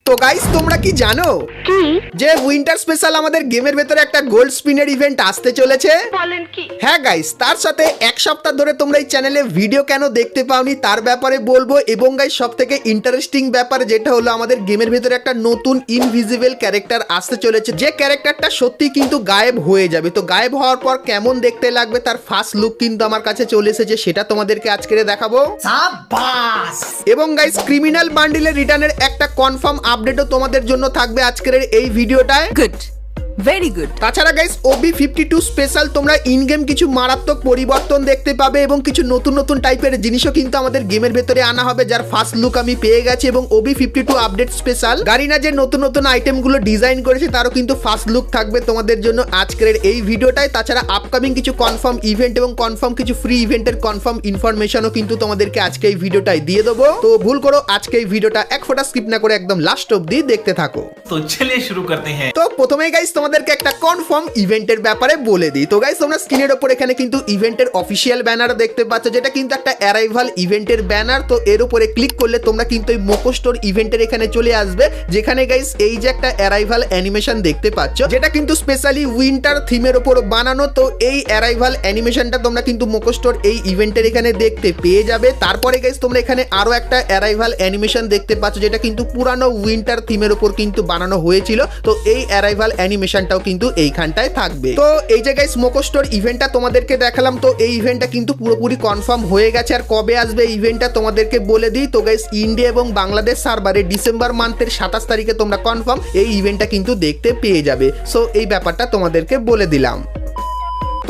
তো গাইস তোমরা কি জানো যে উইন্টার স্পেশাল আমাদের গেমের ভেতরে একটা গোল্ড স্পিনের ইভেন্ট আসতে চলেছে? বলেন কি? হ্যাঁ গাইস, তার সাথে এক সপ্তাহ ধরে তোমরা এই চ্যানেলে ভিডিও কেন দেখতে পাওনি তার ব্যাপারে বলবো। এবং গাইস সবথেকে ইন্টারেস্টিং ব্যাপার যেটা হলো আমাদের গেমের ভেতরে একটা নতুন ইনভিজিবল ক্যারেক্টার আসতে চলেছে, যে ক্যারেক্টারটা সত্যি কিন্তু গায়েব হয়ে যাবে। তো গায়েব হওয়ার পর কেমন দেখতে লাগবে তার ফার্স্ট লুক কিন্তু আমার কাছে চলে এসেছে, সেটা তোমাদেরকে আজকে দেখাবো। এবং গাইস ক্রিমিনাল বান্ডিলের রিটার্নের একটা কনফার্ম আপডেটও তোমাদের জন্য থাকবে আজকের এই ভিডিওটায়। Good, very good. তাছাড়া গাইস OB52 স্পেশাল তোমরা ইন গেম কিছু মারাত্মক পরিবর্তন দেখতে পাবে এবং কিছু নতুন নতুন টাইপের জিনিসও কিন্তু আমাদের গেমের ভেতরে আনা হবে, যার ফার্স্ট লুক আমি পেয়ে গেছি। এবং OB52 আপডেট স্পেশাল গারিনা যে নতুন নতুন আইটেমগুলো ডিজাইন করেছে তারও কিন্তু ফার্স্ট লুক থাকবে তোমাদের জন্য আজকের এই ভিডিওটায়। তাছাড়া আপকামিং কিছু কনফার্ম ইভেন্ট এবং কনফার্ম কিছু ফ্রি ইভেন্টের কনফার্ম ইনফরমেশনও কিন্তু তোমাদেরকে আজকে এই ভিডিওটায় দিয়ে দেবো। তো ভুল করো আজকে এই ভিডিওটা এক ফোঁটা স্কিপ না করে একদম লাস্ট অবধি দেখতে থাকো। তো চলিয়ে শুরু করতে हैं। তো প্রথমেই গাইস তোমাদেরকে একটা কনফার্ম ইভেন্টের ব্যাপারে বলে দিই। তো গাইস তোমরা স্ক্রিনের উপর এখানে কিন্তু ইভেন্টের অফিসিয়াল ব্যানার দেখতে পাচ্ছ, যেটা কিন্তু একটা অ্যারাইভাল ইভেন্টের ব্যানার। তো এর উপরে ক্লিক করলে তোমরা কিন্তু এই মোকো স্টোর ইভেন্টের এখানে চলে আসবে, যেখানে গাইস এই যে একটা অ্যারাইভাল অ্যানিমেশন দেখতে পাচ্ছ, যেটা কিন্তু স্পেশালি উইন্টার থিমের উপর বানানো। তো এই অ্যারাইভাল অ্যানিমেশনটা তোমরা কিন্তু মোকো স্টোর এই ইভেন্টের এখানে দেখতে পেয়ে যাবে। তারপরে গাইস তোমরা এখানে আরো একটা অ্যারাইভাল অ্যানিমেশন দেখতে পাচ্ছ, যেটা কিন্তু পুরানো উইন্টার থিমের উপর কিন্তু বানানো হয়েছিল। তো এই অ্যারাইভাল অ্যানিমেশনটাও কিন্তু এইখানটায় থাকবে। তো এই যে গাইস মোকো স্টোর ইভেন্টটা তোমাদেরকে দেখালাম, তো এই ইভেন্টটা কিন্তু পুরোপুরি কনফার্ম হয়ে গেছে। আর কবে আসবে এই ইভেন্টটা তোমাদেরকে বলে দিই। তো গাইস ইন্ডিয়া এবং বাংলাদেশ সার্ভারে ডিসেম্বর মান্থের 27 তারিখে তোমরা কনফার্ম এই ইভেন্টটা কিন্তু দেখতে পেয়ে যাবে। সো এই ব্যাপারটা তোমাদেরকে বলে দিলাম।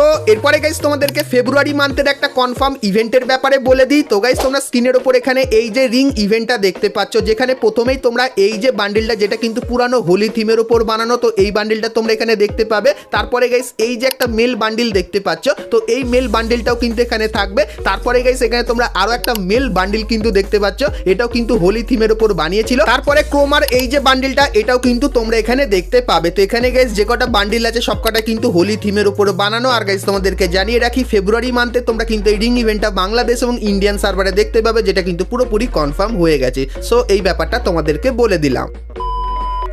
তো এরপরে গাইস তোমাদেরকে ফেব্রুয়ারি মান্থের একটা কনফার্ম ইভেন্টের ব্যাপারে বলে দিই। তো গাইস তোমরা স্ক্রিনের উপর এখানে এই যে রিং ইভেন্টটা দেখতে পাচ্ছ, যেখানে প্রথমেই তোমরা এই যে বান্ডিলটা যেটা কিন্তু পুরানো হোলি থিমের উপর বানানো, তো এই বান্ডিলটা তোমরা এখানে দেখতে পাবে। তারপরে গাইস এই যে একটা মেল বান্ডিল দেখতে পাচ্ছ, তো এই মেল বান্ডিলটাও কিন্তু এখানে থাকবে। তারপরে গাইস এখানে তোমরা আরো একটা মেল বান্ডিল কিন্তু দেখতে পাচ্ছ, এটাও কিন্তু হোলি থিমের উপর বানিয়েছিল। তারপরে ক্রোমার এই যে বান্ডিলটা এটাও কিন্তু তোমরা এখানে দেখতে পাবে। তো এখানে গাইস যে কটা বান্ডিল আছে সবকটা কিন্তু হোলি থিমের উপর বানানো। আর গাইস তোমাদেরকে জানিয়ে রাখি ফেব্রুয়ারি মান্থে তোমরা কিন্তু এই রিং ইভেন্টটা বাংলাদেশ এবং ইন্ডিয়ান সার্ভারে দেখতে পাবে, যেটা কিন্তু পুরোপুরি কনফার্ম হয়ে গেছে। সো এই ব্যাপারটা তোমাদেরকে বলে দিলাম।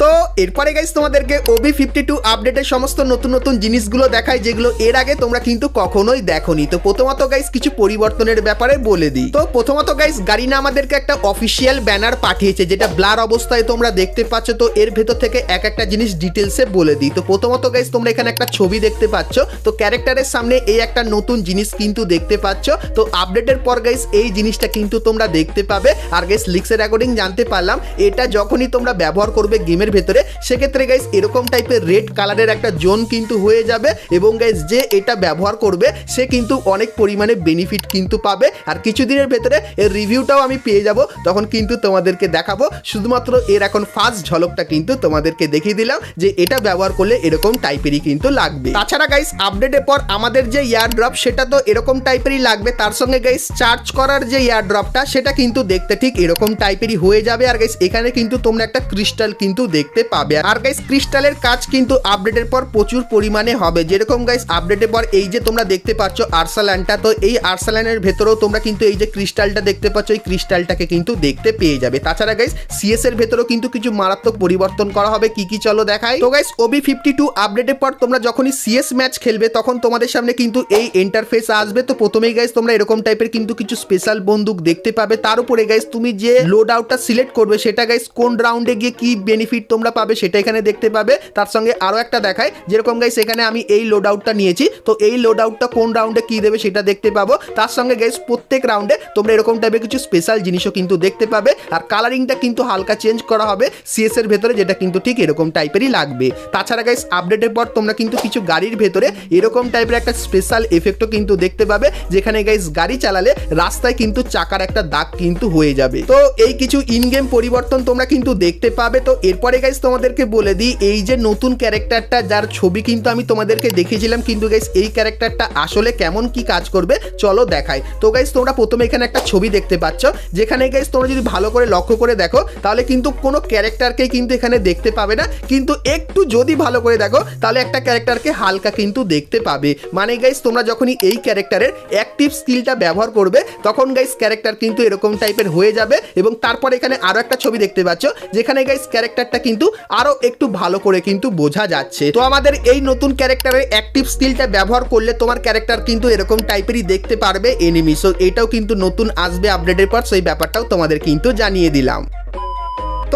তো এরপরে গাইস তোমাদেরকে OB52 আপডেটের সমস্ত নতুন নতুন জিনিসগুলো দেখায়, যেগুলো এর আগে তোমরা কিন্তু কখনোই দেখোনি। তো প্রথমত গাইস কিছু পরিবর্তনের ব্যাপারে বলে দিই। তো প্রথমত গাইস গারিনা আমাদেরকে একটা অফিসিয়াল ব্যানার পাঠিয়েছে, যেটা ব্লার অবস্থায় তোমরা দেখতে পাচ্ছ। তো এর ভেতর থেকে এক একটা জিনিস ডিটেলসে বলে দিই। তো প্রথমত গাইস তোমরা এখানে একটা ছবি দেখতে পাচ্ছ, তো ক্যারেক্টারের সামনে এই একটা নতুন জিনিস কিন্তু দেখতে পাচ্ছ। তো আপডেটের পর গাইস এই জিনিসটা কিন্তু তোমরা দেখতে পাবে। আর গাইস লিক্সের অ্যাকর্ডিং জানতে পারলাম এটা যখনই তোমরা ব্যবহার করবে গেমের ভেতরে, সেক্ষেত্রে গাইস এরকম টাইপের রেড কালারের একটা জোন কিন্তু হয়ে যাবে। এবং গাইস যে এটা ব্যবহার করবে সে কিন্তু অনেক পরিমাণে বেনিফিট কিন্তু পাবে। আর কিছুদিনের ভেতরে এর রিভিউটাও আমি পেয়ে যাব, তখন কিন্তু তোমাদেরকে দেখাবো। শুধুমাত্র এর এখন ফার্স্ট ঝলকটা কিন্তু তোমাদেরকে দেখিয়ে দিলাম যে এটা ব্যবহার করলে এরকম টাইপেরই কিন্তু লাগবে। তাছাড়া গাইস আপডেটের পর আমাদের যে ইয়ার ড্রপ সেটা তো এরকম টাইপেরই লাগবে, তার সঙ্গে গাইস চার্জ করার যে ইয়ার ড্রপটা সেটা কিন্তু দেখতে ঠিক এরকম টাইপেরই হয়ে যাবে। আর গাইস এখানে কিন্তু তোমরা একটা ক্রিস্টাল কিন্তু দেখতে পাবে। আর গাইস ক্রিস্টালের কাজ কিন্তু আপডেটের পর প্রচুর পরিমাণে হবে। যেরকম গাইস আপডেটের পর এই যে তোমরা দেখতে পাচ্ছ আর্সাল্যান্ডটা, তো এই আর্সাল্যান্ডের ভেতরেও তোমরা কিন্তু এই যে ক্রিস্টালটা দেখতে পাচ্ছ, এই ক্রিস্টালটাকে কিন্তু দেখতে পেয়ে যাবে। তাছাড়া গাইস CS এর ভেতরেও কিন্তু কিছু মারাত্মক পরিবর্তন করা হবে। কি কি চলো দেখাই। তো গাইস OB52 আপডেটের পর তোমরা যখনই CS ম্যাচ খেলবে তখন তোমাদের সামনে কিন্তু এই ইন্টারফেস আসবে। তো প্রথমেই গাইস তোমরা এরকম টাইপের কিন্তু কিছু স্পেশাল বন্দুক দেখতে পাবে। তার উপরে গাইস তুমি যে লোড আউটটা সিলেক্ট করবে সেটা গাইস কোন রাউন্ডে গিয়ে কি বেনিফিট তোমরা পাবে সেটা এখানে দেখতে পাবে। তার সঙ্গে আরো একটা দেখায়, যেরকম গাইস এখানে আমি এই লোড আউটটা নিয়েছি, তো এই লোড আউটটা কোন রাউন্ডে কি দেবে সেটা দেখতে পাবো। তার সঙ্গে গাইস প্রত্যেক রাউন্ডে তোমরা এরকম টাইপের কিছু স্পেশাল জিনিসও কিন্তু দেখতে পাবে। আর কালারিংটা কিন্তু হালকা চেঞ্জ করা হবে CS এর ভেতরে, যেটা কিন্তু ঠিক এরকম টাইপেরই লাগবে। তাছাড়া গাইস আপডেটের পর তোমরা কিন্তু কিছু গাড়ির ভেতরে এরকম টাইপের একটা স্পেশাল এফেক্টও কিন্তু দেখতে পাবে, যেখানে গাইস গাড়ি চালালে রাস্তায় কিন্তু চাকার একটা দাগ কিন্তু হয়ে যাবে। তো এই কিছু ইন গেম পরিবর্তন তোমরা কিন্তু দেখতে পাবে। তো এরপরে এরপরে গাইস তোমাদেরকে বলে দিই, এই যে নতুন ক্যারেক্টারটা যার ছবি কিন্তু আমি তোমাদেরকে দেখিয়েছিলাম, কিন্তু গাইস এই ক্যারেক্টারটা আসলে কেমন কি কাজ করবে চলো দেখাই। তো গাইস তোমরা প্রথমে এখানে একটা ছবি দেখতে পাচ্ছ, যেখানে গাইস তোমরা যদি ভালো করে লক্ষ্য করে দেখো তাহলে কিন্তু কোনো ক্যারেক্টারকে কিন্তু এখানে দেখতে পাবে না, কিন্তু একটু যদি ভালো করে দেখো তাহলে একটা ক্যারেক্টারকে হালকা কিন্তু দেখতে পাবে। মানে গাইস তোমরা যখনই এই ক্যারেক্টারের অ্যাক্টিভ স্কিলটা ব্যবহার করবে তখন গাইস ক্যারেক্টার কিন্তু এরকম টাইপের হয়ে যাবে। এবং তারপর এখানে আরো একটা ছবি দেখতে পাচ্ছ, যেখানে গাইস ক্যারেক্টারটা কিন্তু আরো একটু ভালো করে কিন্তু বোঝা যাচ্ছে। তো আমাদের এই নতুন ক্যারেক্টারের অ্যাক্টিভ স্কিলটা ব্যবহার করলে তোমার ক্যারেক্টার কিন্তু এরকম টাইপেরই দেখতে পারবে এনিমি। সো এটাও কিন্তু নতুন আসবে আপডেটের পর, সেই ব্যাপারটাও তোমাদের কিন্তু জানিয়ে দিলাম।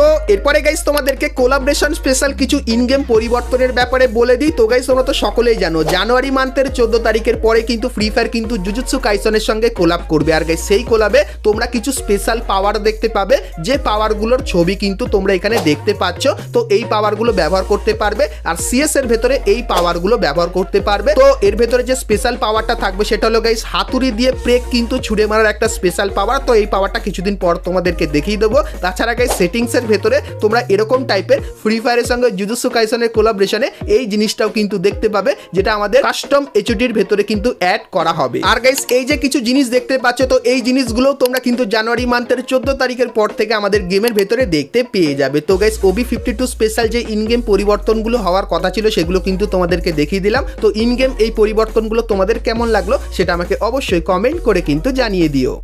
তো এরপরে গাইস তোমাদেরকে কোলাবরেশন স্পেশাল কিছু ইন গেম পরিবর্তনের ব্যাপারে বলে দিই। তো গাইস তোমরা তো সকলেই জানো জানুয়ারি মান্থের 14 তারিখের পরে কিন্তু ফ্রি ফায়ার কিন্তু জুজুৎসু কাইসনের সঙ্গে কোলাব করবে। আর গাইস সেই কোলাবে তোমরা কিছু স্পেশাল পাওয়ার দেখতে পাবে, যে পাওয়ারগুলোর ছবি কিন্তু তোমরা এখানে দেখতে পাচ্ছ। তো এই পাওয়ারগুলো ব্যবহার করতে পারবে, আর সিএস এর ভেতরে এই পাওয়ারগুলো ব্যবহার করতে পারবে। তো এর ভেতরে যে স্পেশাল পাওয়ারটা থাকবে সেটা হলো গাইস হাতুড়ি দিয়ে প্রেক কিন্তু ছুড়ে মারার একটা স্পেশাল পাওয়ার। তো এই পাওয়ারটা কিছুদিন পর তোমাদেরকে দেখিয়ে দেবো। তাছাড়া গাইস সেটিংসের ভেতরে তোমরা এরকম টাইপের ফ্রি ফায়ারের সঙ্গে জুজুৎসু কাইসনের কোলাবরেশনে এই জিনিসটাও কিন্তু দেখতে পাবে, যেটা আমাদের কাস্টম এইচডির ভেতরে কিন্তু অ্যাড করা হবে। আর গাইস এই যে কিছু জিনিস দেখতে পাচ্ছ, তো এই জিনিসগুলো তোমরা কিন্তু জানুয়ারি মান্থের 14 তারিখের পর থেকে আমাদের গেমের ভেতরে দেখতে পেয়ে যাবে। তো গাইস OB52 স্পেশাল যে ইন গেম পরিবর্তনগুলো হওয়ার কথা ছিল সেগুলো কিন্তু তোমাদেরকে দেখিয়ে দিলাম। তো ইন গেম এই পরিবর্তনগুলো তোমাদের কেমন লাগলো সেটা আমাকে অবশ্যই কমেন্ট করে কিন্তু জানিয়ে দিও।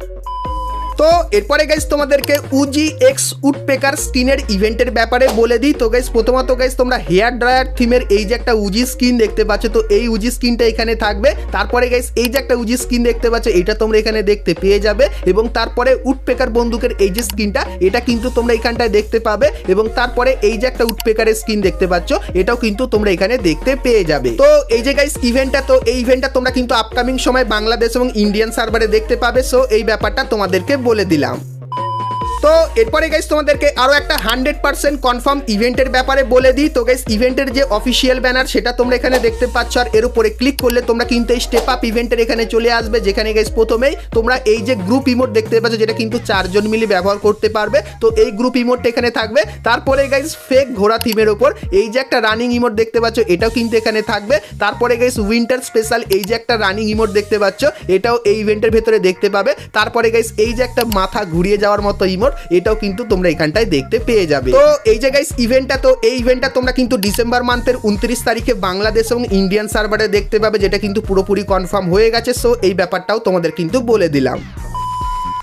তো এরপরে গাইস তোমাদেরকে উজি এক্স উডপেকার স্কিনের ইভেন্টের ব্যাপারে বলে দিই। তো গাইস প্রথমত গাইস তোমরা হেয়ার ড্রায়ার থিমের এই যে একটা উজি স্কিন দেখতে পাচ্ছ, তো এই উজি স্কিনটা এখানে থাকবে। তারপরে গাইস এই যে একটা উজি স্কিন দেখতে পাচ্ছ, এটা তোমরা এখানে দেখতে পেয়ে যাবে। এবং তারপরে উডপেকার বন্দুকের এই যে স্কিনটা, এটা কিন্তু তোমরা এখানটায় দেখতে পাবে। এবং তারপরে এই যে একটা উডপেকারের স্কিন দেখতে পাচ্ছ, এটাও কিন্তু তোমরা এখানে দেখতে পেয়ে যাবে। তো এই যে গাইস ইভেন্টটা, তো এই ইভেন্টটা তোমরা কিন্তু আপকামিং সময় বাংলাদেশ এবং ইন্ডিয়ান সার্ভারে দেখতে পাবে। সো এই ব্যাপারটা তোমাদেরকে বলে দিলাম। তো এরপরে গাইস তোমাদেরকে আরো একটা 100% কনফার্ম ইভেন্টের ব্যাপারে বলে দিই। তো গাইস ইভেন্টের যে অফিসিয়াল ব্যানার সেটা তোমরা এখানে দেখতে পাচ্ছ, আর এর উপরে ক্লিক করলে তোমরা কিন্তু এই স্টেপ আপ ইভেন্টের এখানে চলে আসবে, যেখানে গাইস প্রথমেই তোমরা এই যে গ্রুপ ইমোট দেখতে পাচ্ছ, যেটা কিন্তু 4 জন মিলে ব্যবহার করতে পারবে। তো এই গ্রুপ ইমোটটা এখানে থাকবে। তারপরে গাইস ফেক ঘোড়া থিমের উপর এই যে একটা রানিং ইমোট দেখতে পাচ্ছ, এটাও কিন্তু এখানে থাকবে। তারপরে গাইস উইন্টার স্পেশাল এই যে একটা রানিং ইমোট দেখতে পাচ্ছ, এটাও এই ইভেন্টের ভেতরে দেখতে পাবে। তারপরে গাইস এই যে একটা মাথা ঘুরিয়ে যাওয়ার মতো ইমোট, এটাও কিন্তু তোমরা এখানটায় দেখতে পেয়ে যাবে। তো এই যে গাইস ইভেন্টটা, তো এই ইভেন্টটা তোমরা কিন্তু ডিসেম্বর মান্থের 29 তারিখে বাংলাদেশ এবং ইন্ডিয়ান সার্ভারে দেখতে পাবে, যেটা কিন্তু পুরোপুরি কনফার্ম হয়ে গেছে। সো এই ব্যাপারটাও তোমাদের কিন্তু বলে দিলাম।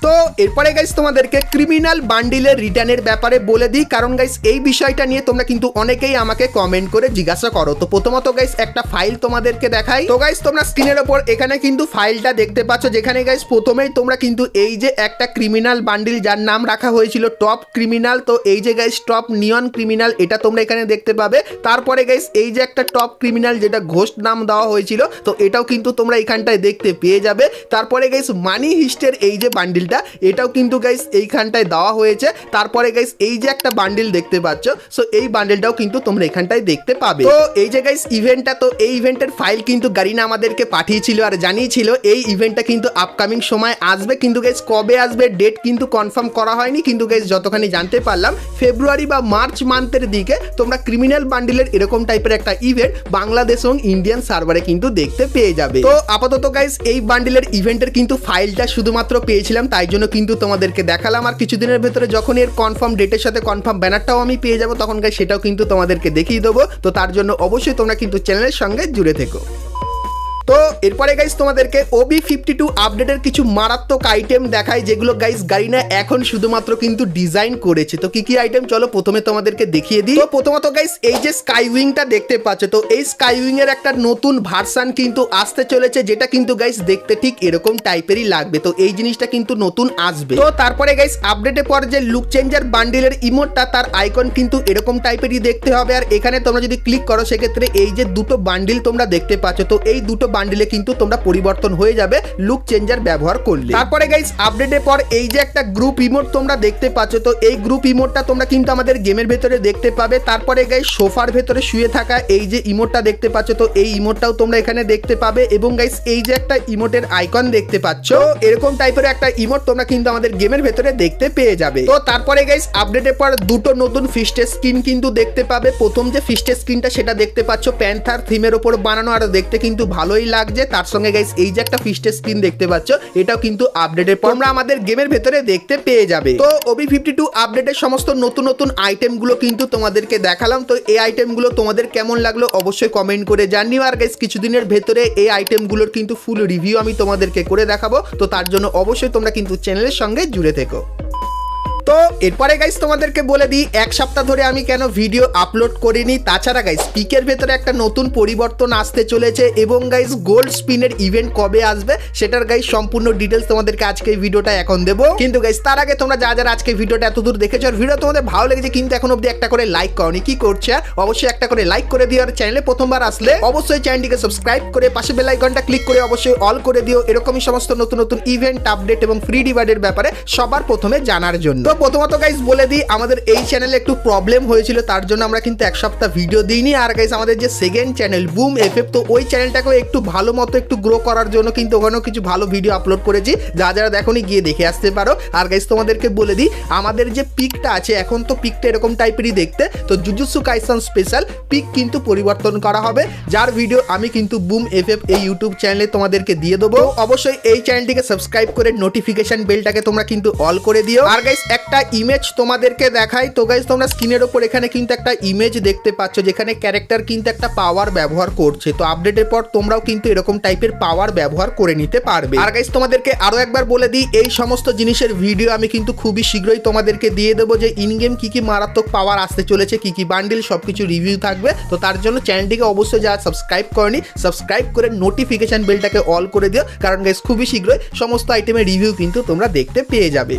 তো এরপরে গাইস তোমাদেরকে ক্রিমিনাল বান্ডিলের রিটার্নের ব্যাপারে বলে দিই, কারণ গাইস এই বিষয়টা নিয়ে তোমরা কিন্তু অনেকেই আমাকে কমেন্ট করে জিজ্ঞাসা করো। তো প্রথমত গাইস একটা ফাইল তোমাদেরকে দেখাই। তো গাইস তোমরা স্ক্রিনের ওপর এখানে কিন্তু ফাইলটা দেখতে পাচ্ছ, যেখানে গাইস প্রথমেই তোমরা কিন্তু এই যে একটা ক্রিমিনাল বান্ডিল যার নাম রাখা হয়েছিল টপ ক্রিমিনাল, তো এই যে গাইস টপ নিয়ন ক্রিমিনাল, এটা তোমরা এখানে দেখতে পাবে। তারপরে গাইস এই যে একটা টপ ক্রিমিনাল যেটা ঘোস্ট নাম দেওয়া হয়েছিল, তো এটাও কিন্তু তোমরা এখানটায় দেখতে পেয়ে যাবে। তারপরে গাইস মানি হিস্টের এই যে বান্ডিল, এটাও কিন্তু গাইস এইখানটায় দেওয়া হয়েছে। তারপরে গাইস এই যে একটা বান্ডিল দেখতে পাচ্ছ, সো এই বান্ডিলটাও কিন্তু তোমরা এখানটায় দেখতে পাবে। তো এই যে গাইস ইভেন্টটা, তো এই ইভেন্টের ফাইল কিন্তু গারিনা আমাদেরকে পাঠিয়েছিল আর জানিয়েছিল এই ইভেন্টটা কিন্তু আপকামিং সময় আসবে, কিন্তু গাইস কবে আসবে ডেট কিন্তু কনফার্ম করা হয়নি। কিন্তু গাইস যতখানি জানতে পারলাম ফেব্রুয়ারি বা মার্চ মান্থের দিকে তোমরা ক্রিমিনাল বান্ডিলের এরকম টাইপের একটা ইভেন্ট বাংলাদেশ এবং ইন্ডিয়ান সার্ভারে কিন্তু দেখতে পেয়ে যাবে। তো আপাতত গাইস এই বান্ডিলের ইভেন্টের কিন্তু ফাইলটা শুধুমাত্র পেয়েছিলাম, তাই জন্য কিন্তু তোমাদেরকে দেখালাম। আর কিছুদিনের ভেতরে যখন এর কনফার্ম ডেটের সাথে কনফার্ম ব্যানারটাও আমি পেয়ে যাবো, তখন গাইস সেটাও কিন্তু তোমাদেরকে দেখিয়ে দেবো। তো তার জন্য অবশ্যই তোমরা কিন্তু চ্যানেলের সঙ্গে জুড়ে থেকো। তো এরপরে গাইস তোমাদেরকে OB52 আপডেটের কিছু মারাত্মক আইটেম দেখাই, যেগুলো গাইস গারিনা এখন শুধুমাত্র কিন্তু ডিজাইন করেছে। তো কি কি আইটেম চলো প্রথমে তোমাদেরকে দেখিয়ে দিই। তো প্রথমত গাইস এই যে স্কাই উইংটা দেখতে পাচ্ছ, তো এই স্কাই উইং এর একটা নতুন ভার্সন কিন্তু আসতে চলেছে, যেটা কিন্তু গাইস দেখতে ঠিক এরকম টাইপেরই লাগবে। তো এই জিনিসটা কিন্তু নতুন আসবে। তো তারপরে গাইস আপডেটের পর যে লুক চেঞ্জার বান্ডিলের ইমোটটা, তার আইকন কিন্তু এরকম টাইপেরই দেখতে হবে। আর এখানে তোমরা যদি ক্লিক করো সেক্ষেত্রে এই যে দুটো বান্ডিল তোমরা দেখতে পাচ্ছ, তো এই দুটো বান্ডিলে কিন্তু তোমরা পরিবর্তন হয়ে যাবে লুক চেঞ্জার ব্যবহার করলে। তারপরে গাইস আপডেটের পর এই যে একটা গ্রুপ ইমোট তোমরা দেখতে পাচ্ছ, তো এই গ্রুপ ইমোটটা তোমরা কিন্তু আমাদের গেমের ভেতরে দেখতে পাবে। তারপরে গাইস সোফার ভেতরে শুয়ে থাকা এই যে ইমোটটা দেখতে পাচ্ছ, তো এই ইমোটটাও তোমরা এখানে দেখতে পাবে। এবং গাইস এই যে একটা ইমোটের আইকন দেখতে পাচ্ছ, এরকম টাইপের একটা ইমোট তোমরা কিন্তু আমাদের গেমের ভেতরে দেখতে পেয়ে যাবে। তো তারপরে গাইস আপডেটের পর দুটো নতুন ফিস্টের স্কিন কিন্তু দেখতে পাবে। প্রথম যে ফিস্টের স্কিনটা সেটা দেখতে পাচ্ছ প্যান্থার থিমের উপর বানানো, আর দেখতে কিন্তু ভালোই লাগছে। তার সঙ্গে গাইস এই যে একটা ফিস্টের স্কিন দেখতে পাচ্ছ, এটাও কিন্তু আপডেটের পর তোমরা আমাদের গেমের ভেতরে দেখতে পেয়ে যাবে। তো OB52 আপডেটের সমস্ত নতুন নতুন আইটেমগুলো কিন্তু তোমাদেরকে দেখালাম। তো এই আইটেমগুলো তোমাদের কেমন লাগলো অবশ্যই কমেন্ট করে জানিও। আর গাইস কিছুদিনের ভেতরে এই আইটেমগুলোর কিন্তু ফুল রিভিউ আমি তোমাদেরকে করে দেখাবো, তো তার জন্য অবশ্যই তোমরা কিন্তু চ্যানেলের সঙ্গে জুড়ে থেকো। তো এরপরে গাইস তোমাদেরকে বলে দিই এক সপ্তাহ ধরে আমি কেন ভিডিও আপলোড করিনি। তাছাড়া গাইস পিকের ভেতরে একটা নতুন পরিবর্তন আসতে চলেছে, এবং গাইস গোল্ড স্পিনের ইভেন্ট কবে আসবে সেটার গাইস সম্পূর্ণ ডিটেলস তোমাদেরকে আজকে এই ভিডিওটা এখন দেবো। কিন্তু গাইস তার আগে তোমরা যারা আজকে ভিডিওটা এত দূর দেখেছো আর ভিডিও তোমাদের ভালো লেগেছে কিন্তু এখন অবধি একটা করে লাইক করনি, কি করছে অবশ্যই একটা করে লাইক করে দিও। আর চ্যানেলে প্রথমবার আসলে অবশ্যই চ্যানেলটিকে সাবস্ক্রাইব করে পাশে বেল আইকনটা ক্লিক করে অবশ্যই অল করে দিও, এরকমই সমস্ত নতুন নতুন ইভেন্ট আপডেট এবং ফ্রি ডিভাইডের ব্যাপারে সবার প্রথমে জানার জন্য। তো প্রথমত গাইস বলে দিই আমাদের এই চ্যানেলে একটু প্রবলেম হয়েছিল, তার জন্য আমরা কিন্তু এক সপ্তাহ ভিডিও দিইনি। আর গাইস আমাদের যে সেকেন্ড চ্যানেল বুম এফএফ, তো ওই চ্যানেলটাকেও একটু ভালো মতো একটু গ্রো করার জন্য কিন্তু ওখানেও কিছু ভালো ভিডিও আপলোড করেছি, যারা দেখোনি গিয়ে দেখে আসতে পারো। আর গাইস তোমাদেরকে বলে দিই আমাদের যে পিকটা আছে এখন, তো পিকটা এরকম টাইপেরই দেখতে, তো জুজুৎসু কাইসেন স্পেশাল পিক কিন্তু পরিবর্তন করা হবে, যার ভিডিও আমি কিন্তু বুম এফএফ এই ইউটিউব চ্যানেলে তোমাদেরকে দিয়ে দেবো। অবশ্যই এই চ্যানেলটিকে সাবস্ক্রাইব করে নোটিফিকেশন বেলটাকে তোমরা কিন্তু অল করে দিও। আর গাইস একটা ইমেজ তোমাদেরকে দেখাই। তো গাইস তোমরা স্ক্রিনের উপর এখানে কিন্তু একটা ইমেজ দেখতে পাচ্ছ, যেখানে ক্যারেক্টার কিন্তু একটা পাওয়ার ব্যবহার করছে। তো আপডেটের পর তোমরাও কিন্তু এরকম টাইপের পাওয়ার ব্যবহার করে নিতে পারবে। আর গাইস তোমাদেরকে আরো একবার বলে দিই এই সমস্ত জিনিসের ভিডিও আমি কিন্তু খুবই শীঘ্রই তোমাদেরকে দিয়ে দেবো, যে ইন গেম কি কি মারাত্মক পাওয়ার আসতে চলেছে, কি কি বান্ডিল, সবকিছু রিভিউ থাকবে। তো তার জন্য চ্যানেলটিকে অবশ্যই যারা সাবস্ক্রাইব করেনি সাবস্ক্রাইব করে নোটিফিকেশন বেলটাকে অল করে দিও, কারণ গাইস খুবই শীঘ্রই সমস্ত আইটেমের রিভিউ কিন্তু তোমরা দেখতে পেয়ে যাবে।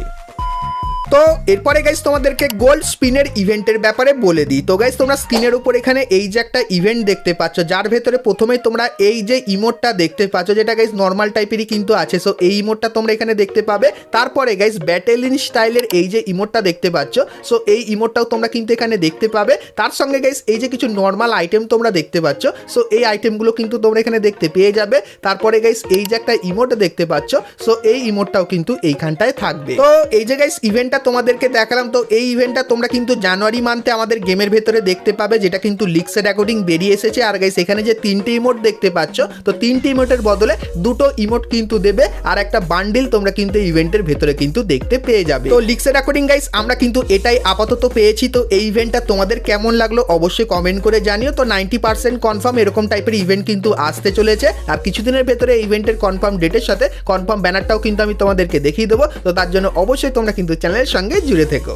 তো এরপরে গাইস তোমাদেরকে গোল্ড স্পিনের ইভেন্টের ব্যাপারে বলে দিই। তো গাইস তোমরা স্ক্রিনের উপর এখানে এই যে একটা ইভেন্ট দেখতে পাচ্ছ, যার ভেতরে প্রথমেই তোমরা এই যে ইমোটটা দেখতে পাচ্ছ, যেটা গাইস নর্মাল টাইপেরই কিন্তু আছে। সো এই ইমোটটা তোমরা এখানে দেখতে পাবে। তারপরে গাইস ব্যাটেলিন স্টাইলের এই যে ইমোটটা দেখতে পাচ্ছ, সো এই ইমোটটাও তোমরা কিন্তু এখানে দেখতে পাবে। তার সঙ্গে গাইস এই যে কিছু নর্মাল আইটেম তোমরা দেখতে পাচ্ছ, সো এই আইটেমগুলো কিন্তু তোমরা এখানে দেখতে পেয়ে যাবে। তারপরে গাইস এই যে একটা ইমোট দেখতে পাচ্ছ, সো এই ইমোটটাও কিন্তু এইখানটায় থাকবে। তো এই যে গাইস ইভেন্টটা তোমাদেরকে দেখালাম, তো এই ইভেন্টটা তোমরা কিন্তু জানুয়ারি মান্থে আমাদের গেমের ভেতরে দেখতে পাবে, যেটা কিন্তু লিক্সের অ্যাকর্ডিং বেরিয়ে এসেছে। আর গাইস এখানে যে তিনটে ইমোট দেখতে পাচ্ছ, তো তিনটে ইমোটের বদলে দুটো ইমোট কিন্তু দেবে, আর একটা বান্ডিল তোমরা কিন্তু ইভেন্টের ভেতরে কিন্তু দেখতে পেয়ে যাবে। তো লিক্সের অ্যাকর্ডিং গাইস আমরা কিন্তু এটাই আপাতত পেয়েছি। তো এই ইভেন্টটা তোমাদের কেমন লাগলো অবশ্যই কমেন্ট করে জানিও। তো 90% কনফার্ম এরকম টাইপের ইভেন্ট কিন্তু আসতে চলেছে, আর কিছুদিনের ভেতরে ইভেন্টের কনফার্ম ডেটের সাথে কনফার্ম ব্যানারটাও কিন্তু আমি তোমাদেরকে দেখিয়ে দেবো। তো তার জন্য অবশ্যই তোমরা কিন্তু চ্যানেলের সঙ্গে জুড়ে থেকো।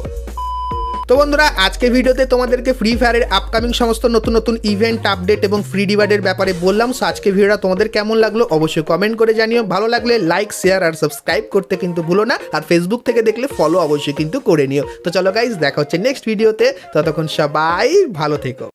তো বন্ধুরা আজকে ভিডিওতে তোমাদেরকে ফ্রি ফায়ারের আপকামিং সমস্ত নতুন নতুন ইভেন্ট আপডেট এবং ফ্রি ডিভাইডের ব্যাপারে বললাম। সো আজকে ভিডিওটা তোমাদের কেমন লাগলো অবশ্যই কমেন্ট করে জানিও। ভালো লাগলে লাইক শেয়ার আর সাবস্ক্রাইব করতে কিন্তু ভুলো না, আর ফেসবুক থেকে দেখলে ফলো অবশ্যই কিন্তু করে নিও। তো চলো গাইস দেখা হচ্ছে নেক্সট ভিডিওতে, ততক্ষণ সবাই ভালো থেকো।